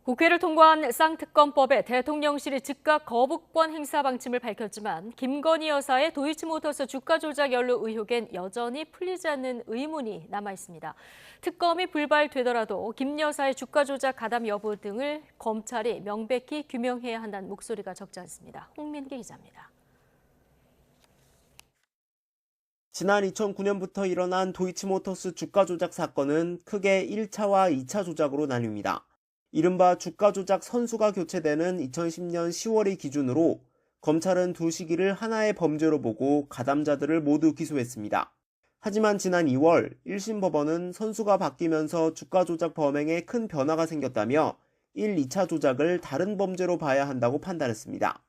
국회를 통과한 쌍특검법에 대통령실이 즉각 거부권 행사 방침을 밝혔지만 김건희 여사의 도이치모터스 주가 조작 연루 의혹엔 여전히 풀리지 않는 의문이 남아 있습니다. 특검이 불발되더라도 김 여사의 주가 조작 가담 여부 등을 검찰이 명백히 규명해야 한다는 목소리가 적지 않습니다. 홍민기 기자입니다. 지난 2009년부터 일어난 도이치모터스 주가 조작 사건은 크게 1차와 2차 조작으로 나뉩니다. 이른바 주가 조작 선수가 교체되는 2010년 10월이 기준으로 검찰은 두 시기를 하나의 범죄로 보고 가담자들을 모두 기소했습니다. 하지만 지난 2월 1심 법원은 선수가 바뀌면서 주가 조작 범행에 큰 변화가 생겼다며 1, 2차 조작을 다른 범죄로 봐야 한다고 판단했습니다.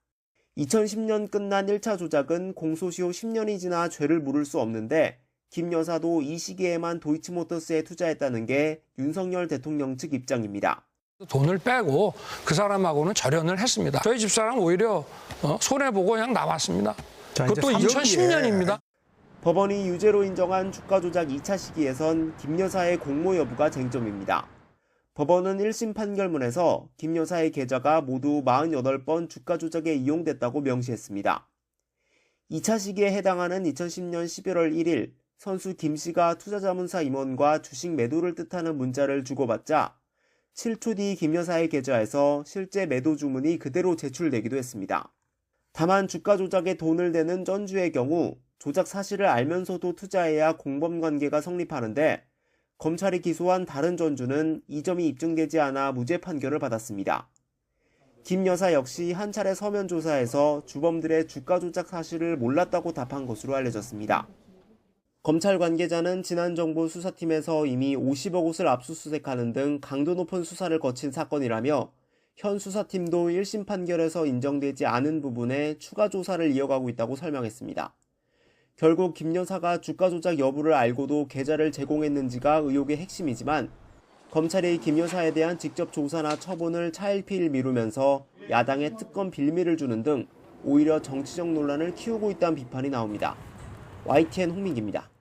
2010년 끝난 1차 조작은 공소시효 10년이 지나 죄를 물을 수 없는데 김 여사도 이 시기에만 도이치모터스에 투자했다는 게 윤석열 대통령 측 입장입니다. 돈을 빼고 그 사람하고는 절연을 했습니다. 저희 집사람 오히려 손해보고 그냥 나왔습니다. 그것도 2010년입니다. 법원이 유죄로 인정한 주가 조작 2차 시기에선 김 여사의 공모 여부가 쟁점입니다. 법원은 1심 판결문에서 김 여사의 계좌가 모두 48번 주가 조작에 이용됐다고 명시했습니다. 2차 시기에 해당하는 2010년 11월 1일 선수 김 씨가 투자자문사 임원과 주식 매도를 뜻하는 문자를 주고받자 7초 뒤 김 여사의 계좌에서 실제 매도 주문이 그대로 제출되기도 했습니다. 다만 주가 조작에 돈을 대는 전주의 경우 조작 사실을 알면서도 투자해야 공범관계가 성립하는데 검찰이 기소한 다른 전주는 이 점이 입증되지 않아 무죄 판결을 받았습니다. 김 여사 역시 한 차례 서면 조사에서 주범들의 주가 조작 사실을 몰랐다고 답한 것으로 알려졌습니다. 검찰 관계자는 지난 정부 수사팀에서 이미 50억 옷을 압수수색하는 등 강도 높은 수사를 거친 사건이라며 현 수사팀도 1심 판결에서 인정되지 않은 부분에 추가 조사를 이어가고 있다고 설명했습니다. 결국 김 여사가 주가 조작 여부를 알고도 계좌를 제공했는지가 의혹의 핵심이지만 검찰이 김 여사에 대한 직접 조사나 처분을 차일피일 미루면서 야당에 특검 빌미를 주는 등 오히려 정치적 논란을 키우고 있다는 비판이 나옵니다. YTN 홍민기입니다.